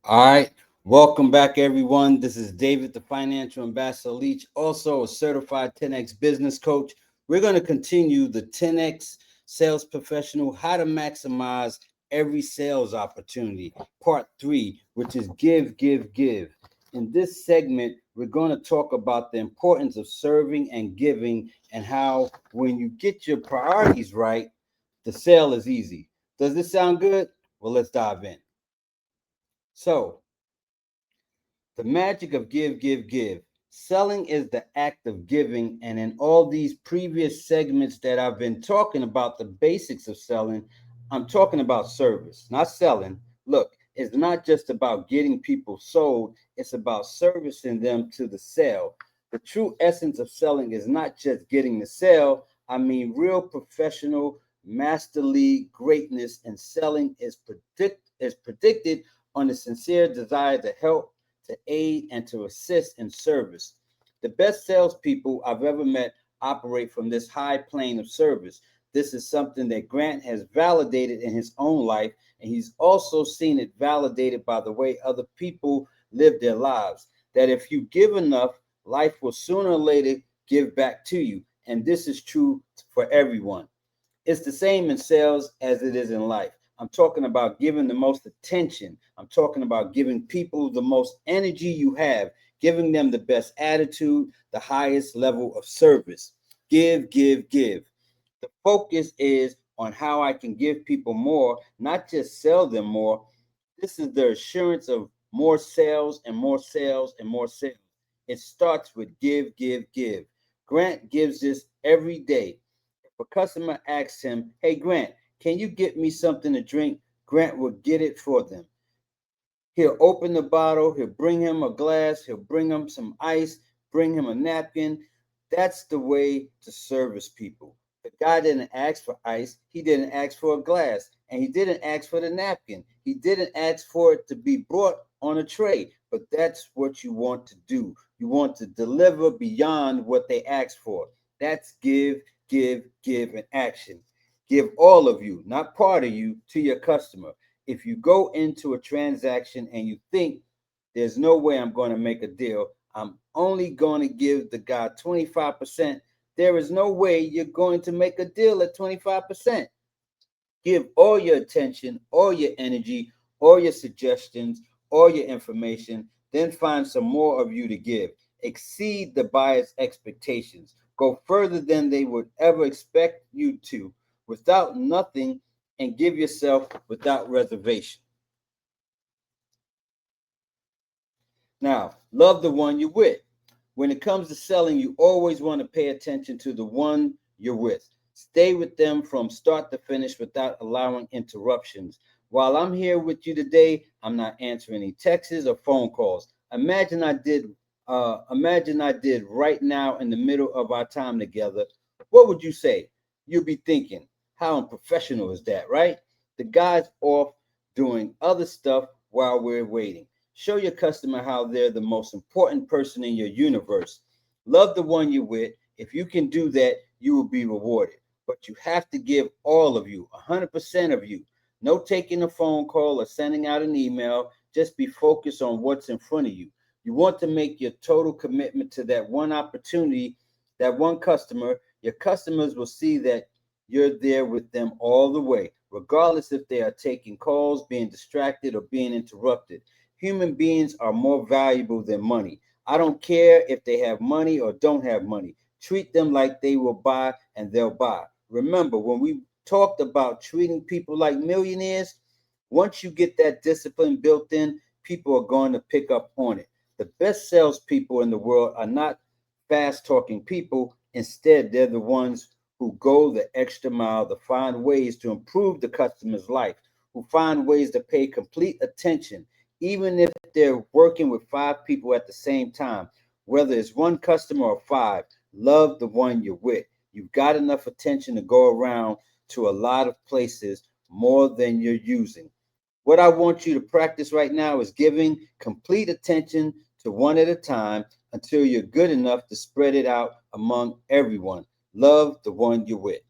All right. Welcome back, everyone. This is David, the Financial Ambassador Leach, also a certified 10X business coach. We're going to continue the 10X sales professional, how to maximize every sales opportunity, part three, which is give, give, give. In this segment, we're going to talk about the importance of serving and giving and how when you get your priorities right, the sale is easy. Does this sound good? Well, let's dive in. So, the magic of give, give, give. Selling is the act of giving. And in all these previous segments that I've been talking about the basics of selling, I'm talking about service, not selling. Look, it's not just about getting people sold, it's about servicing them to the sale. The true essence of selling is not just getting the sale. I mean, real professional master league greatness in selling is predicted on the sincere desire to help, to aid, and to assist in service. The best salespeople I've ever met operate from this high plane of service. This is something that Grant has validated in his own life, and he's also seen it validated by the way other people live their lives. That if you give enough, life will sooner or later give back to you. And this is true for everyone. It's the same in sales as it is in life. I'm talking about giving the most attention. I'm talking about giving people the most energy you have, giving them the best attitude, the highest level of service. Give, give, give. The focus is on how I can give people more, not just sell them more. This is the assurance of more sales and more sales and more sales. It starts with give, give, give. Grant gives this every day. If a customer asks him, "Hey, Grant, can you get me something to drink?" Grant will get it for them. He'll open the bottle, he'll bring him a glass, he'll bring him some ice, bring him a napkin. That's the way to service people. The guy didn't ask for ice, he didn't ask for a glass, and he didn't ask for the napkin. He didn't ask for it to be brought on a tray, but that's what you want to do. You want to deliver beyond what they asked for. That's give, give, give in action. Give all of you, not part of you, to your customer. If you go into a transaction and you think there's no way I'm going to make a deal, I'm only going to give the guy 25%, there is no way you're going to make a deal at 25%. Give all your attention, all your energy, all your suggestions, all your information, then find some more of you to give. Exceed the buyer's expectations. Go further than they would ever expect you to, without nothing, and give yourself without reservation. Now, love the one you're with. When it comes to selling, you always want to pay attention to the one you're with. Stay with them from start to finish without allowing interruptions. While I'm here with you today, I'm not answering any texts or phone calls. Imagine I did right now in the middle of our time together. What would you say? You'd be thinking, how unprofessional is that, right? The guy's off doing other stuff while we're waiting. Show your customer how they're the most important person in your universe. Love the one you're with. If you can do that, you will be rewarded. But you have to give all of you, 100% of you. No taking a phone call or sending out an email. Just be focused on what's in front of you. You want to make your total commitment to that one opportunity, that one customer. Your customers will see that you're there with them all the way, regardless if they are taking calls, being distracted, or being interrupted. Human beings are more valuable than money. I don't care if they have money or don't have money. Treat them like they will buy and they'll buy. Remember, when we talked about treating people like millionaires, once you get that discipline built in, people are going to pick up on it. The best salespeople in the world are not fast talking people. Instead, they're the ones who go the extra mile to find ways to improve the customer's life, who find ways to pay complete attention, even if they're working with five people at the same time, whether it's one customer or five. Love the one you're with. You've got enough attention to go around to a lot of places more than you're using. What I want you to practice right now is giving complete attention to one at a time until you're good enough to spread it out among everyone. Love the one you're with.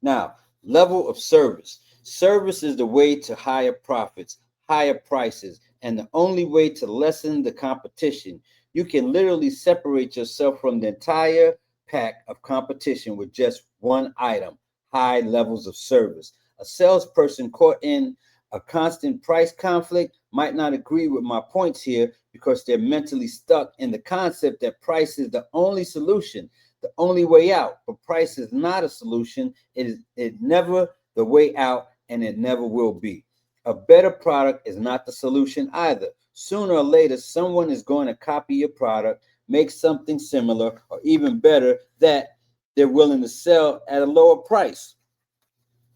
Now, level of service. Service is the way to higher profits, higher prices, and the only way to lessen the competition. You can literally separate yourself from the entire pack of competition with just one item: high levels of service. A salesperson caught in a constant price conflict might not agree with my points here because they're mentally stuck in the concept that price is the only solution, the only way out. But price is not a solution. It never the way out, and it never will be. A better product is not the solution either. Sooner or later, someone is going to copy your product, make something similar, or even better that they're willing to sell at a lower price.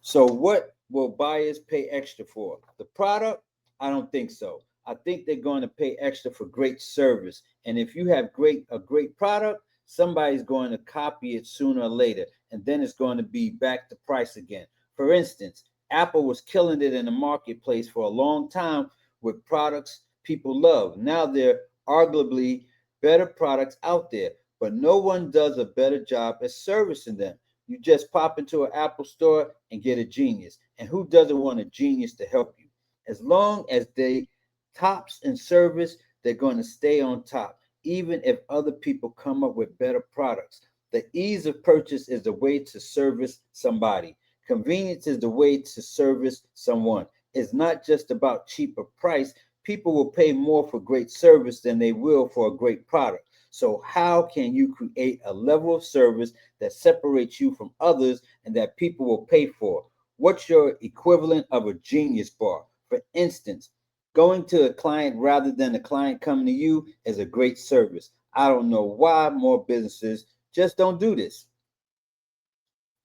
So what will buyers pay extra for? The product? I don't think so. I think they're going to pay extra for great service. And if you have a great product, somebody's going to copy it sooner or later, and then it's going to be back to price again. For instance, Apple was killing it in the marketplace for a long time with products people love. Now there are arguably better products out there, but no one does a better job at servicing them. You just pop into an Apple store and get a genius. And who doesn't want a genius to help you? As long as they tops in service, they're going to stay on top, even if other people come up with better products. The ease of purchase is the way to service somebody. Convenience is the way to service someone. It's not just about cheaper price. People will pay more for great service than they will for a great product. So how can you create a level of service that separates you from others and that people will pay for? What's your equivalent of a genius bar? For instance, going to a client rather than a client coming to you is a great service. I don't know why more businesses just don't do this.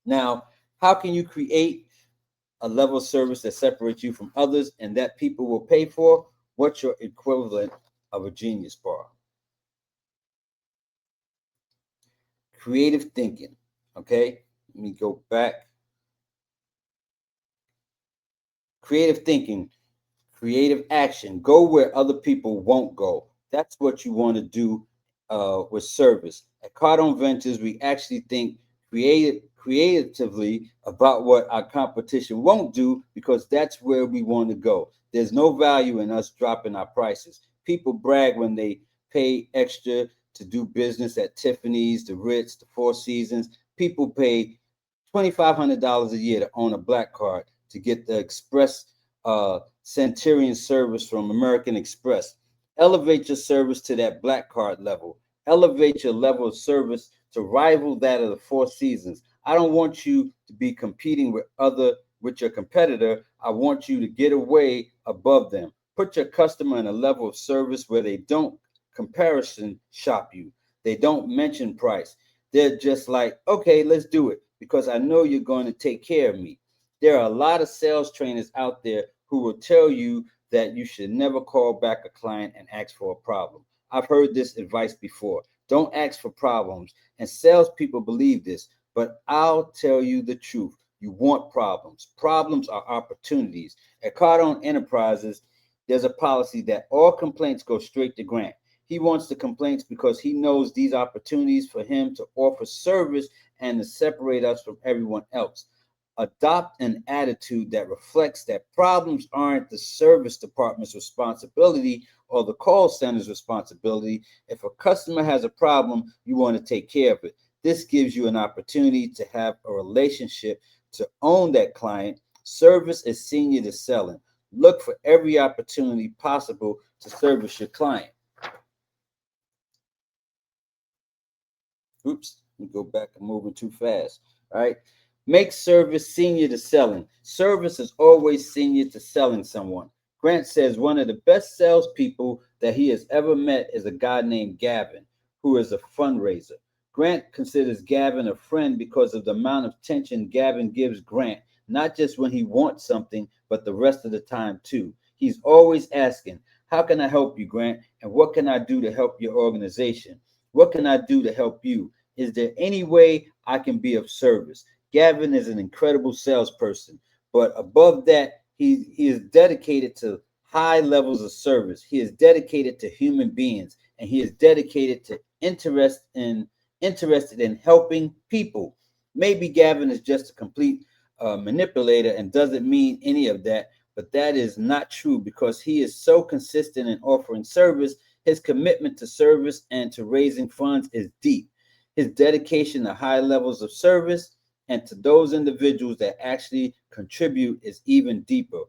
Now, how can you create a level of service that separates you from others and that people will pay for? What's your equivalent of a genius bar? Creative thinking. Okay, let me go back. Creative thinking, creative action. Go where other people won't go. That's what you want to do with service. At Cardone Ventures, we actually think creatively about what our competition won't do because that's where we want to go. There's no value in us dropping our prices. People brag when they pay extra to do business at Tiffany's, the Ritz, the Four Seasons. People pay $2,500 a year to own a black card to get the express Centurion service from American Express. Elevate your service to that black card level. Elevate your level of service to rival that of the Four Seasons. I don't want you to be competing with your competitor. I want you to get away above them. Put your customer in a level of service where they don't comparison shop you. They don't mention price. They're just like, okay, let's do it because I know you're going to take care of me. There are a lot of sales trainers out there who will tell you that you should never call back a client and ask for a problem. I've heard this advice before. Don't ask for problems. And salespeople believe this, but I'll tell you the truth. You want problems. Problems are opportunities. At Cardone Enterprises, there's a policy that all complaints go straight to Grant. He wants the complaints because he knows these opportunities for him to offer service and to separate us from everyone else. Adopt an attitude that reflects that problems aren't the service department's responsibility or the call center's responsibility. If a customer has a problem, you want to take care of it. This gives you an opportunity to have a relationship, to own that client. Service is senior to selling. Look for every opportunity possible to service your client. Oops, let me go back. I'm moving too fast. All right. Make service senior to selling. Service is always senior to selling someone. Grant says one of the best salespeople that he has ever met is a guy named Gavin, who is a fundraiser. Grant considers Gavin a friend because of the amount of attention Gavin gives Grant, not just when he wants something, but the rest of the time too. He's always asking, how can I help you, Grant? And what can I do to help your organization? What can I do to help you? Is there any way I can be of service? Gavin is an incredible salesperson, but above that, he is dedicated to high levels of service. He is dedicated to human beings, and he is dedicated to interested in helping people. Maybe Gavin is just a complete manipulator and doesn't mean any of that. But that is not true because he is so consistent in offering service. His commitment to service and to raising funds is deep. His dedication to high levels of service and to those individuals that actually contribute is even deeper.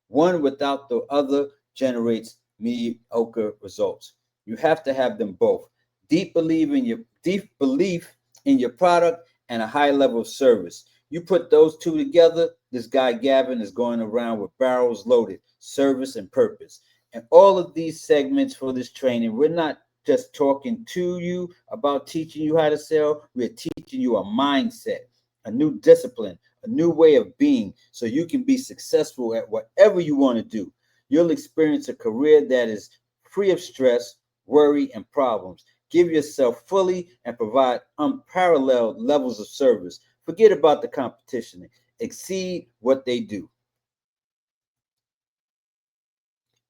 One without the other generates mediocre results. You have to have them both. Deep belief in your product and a high level of service. You put those two together, this guy Gavin is going around with barrels loaded, service and purpose. And all of these segments for this training, we're not just talking to you about teaching you how to sell, we're teaching you a mindset, a new discipline, a new way of being, so you can be successful at whatever you want to do. You'll experience a career that is free of stress, worry, and problems. Give yourself fully and provide unparalleled levels of service. Forget about the competition. Exceed what they do.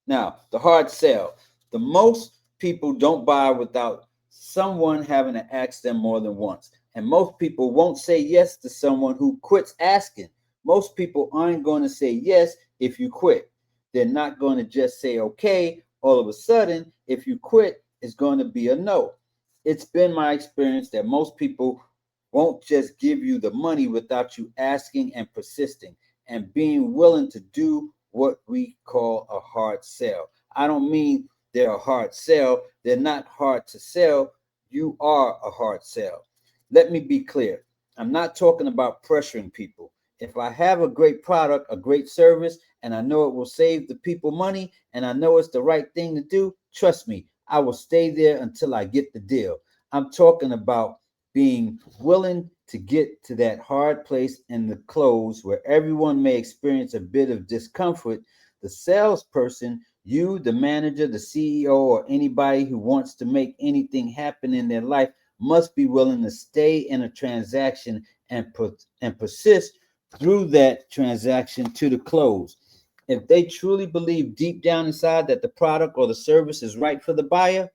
Now, the hard sell. The most people don't buy without someone having to ask them more than once. And most people won't say yes to someone who quits asking. Most people aren't going to say yes if you quit. They're not going to just say okay. All of a sudden, if you quit, it's going to be a no. It's been my experience that most people won't just give you the money without you asking and persisting and being willing to do what we call a hard sell. I don't mean they're a hard sell. They're not hard to sell. You are a hard sell. Let me be clear. I'm not talking about pressuring people. If I have a great product, a great service, and I know it will save the people money, and I know it's the right thing to do, trust me, I will stay there until I get the deal. I'm talking about being willing to get to that hard place in the close where everyone may experience a bit of discomfort. The salesperson, you, the manager, the CEO, or anybody who wants to make anything happen in their life must be willing to stay in a transaction and persist through that transaction to the close. If they truly believe deep down inside that the product or the service is right for the buyer,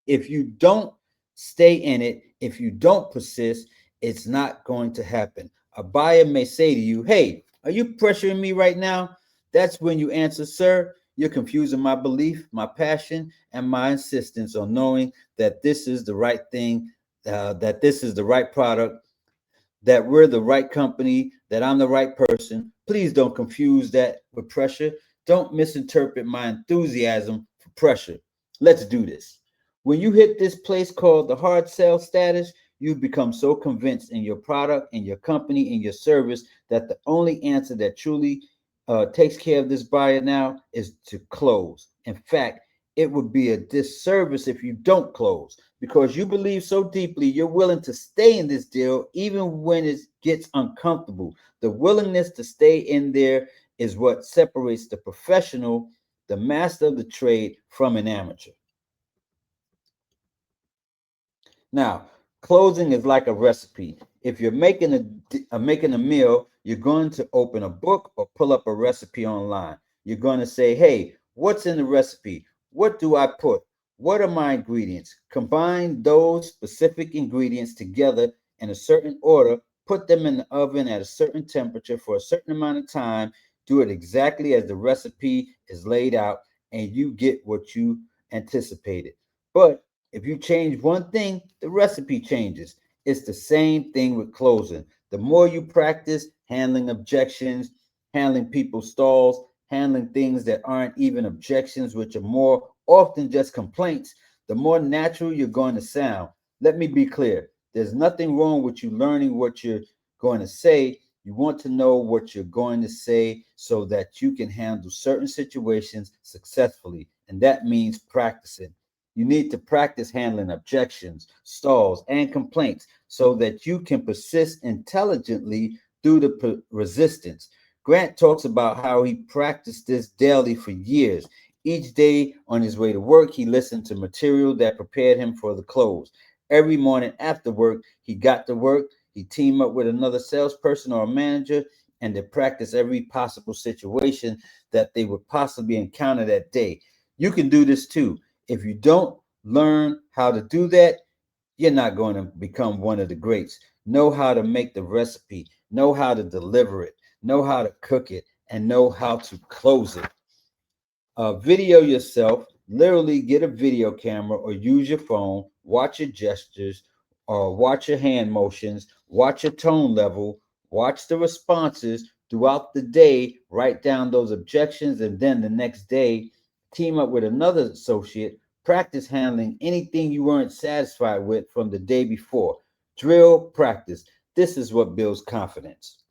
if you don't stay in it, if you don't persist, it's not going to happen. A buyer may say to you, "Hey, are you pressuring me right now?" That's when you answer, "Sir, you're confusing my belief, my passion, and my insistence on knowing that this is the right thing, that this is the right product, that we're the right company, that I'm the right person. Please don't confuse that with pressure. Don't misinterpret my enthusiasm for pressure. Let's do this." When you hit this place called the hard sell status, you've become so convinced in your product, in your company, in your service that the only answer that truly takes care of this buyer now is to close. In fact, it would be a disservice if you don't close because you believe so deeply you're willing to stay in this deal even when it gets uncomfortable. The willingness to stay in there is what separates the professional, the master of the trade, from an amateur. Now, closing is like a recipe. If you're making a meal, you're going to open a book or pull up a recipe online. You're going to say, "Hey, what's in the recipe? What do I put? What are my ingredients?" Combine those specific ingredients together in a certain order, put them in the oven at a certain temperature for a certain amount of time, do it exactly as the recipe is laid out, and you get what you anticipated. But if you change one thing, the recipe changes. It's the same thing with closing. The more you practice handling objections, handling people's stalls, handling things that aren't even objections, which are more often just complaints, the more natural you're going to sound. Let me be clear. There's nothing wrong with you learning what you're going to say. You want to know what you're going to say so that you can handle certain situations successfully. And that means practicing. You need to practice handling objections, stalls, and complaints so that you can persist intelligently through the resistance. Grant talks about how he practiced this daily for years. Each day on his way to work, he listened to material that prepared him for the close. Every morning after work, he got to work. He teamed up with another salesperson or a manager, and they practiced every possible situation that they would possibly encounter that day. You can do this too. If you don't learn how to do that, you're not going to become one of the greats. Know how to make the recipe, know how to deliver it. know how to cook it, and know how to close it. Video yourself, literally get a video camera or use your phone, watch your gestures, or watch your hand motions, watch your tone level, watch the responses throughout the day, write down those objections, and then the next day, team up with another associate, practice handling anything you weren't satisfied with from the day before. Drill, practice. This is what builds confidence.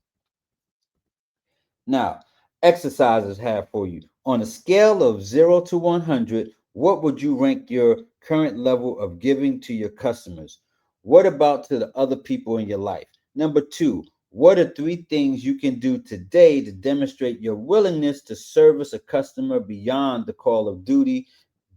Now, exercises have for you. On a scale of 0 to 100, what would you rank your current level of giving to your customers? What about to the other people in your life? Number two, what are three things you can do today to demonstrate your willingness to service a customer beyond the call of duty,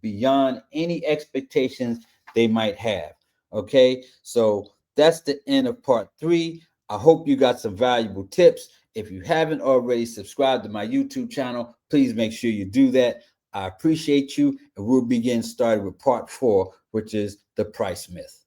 beyond any expectations they might have? Okay, so that's the end of part three. I hope you got some valuable tips. If you haven't already subscribed to my YouTube channel, please make sure you do that. I appreciate you, and we'll begin starting with part four, which is the price myth.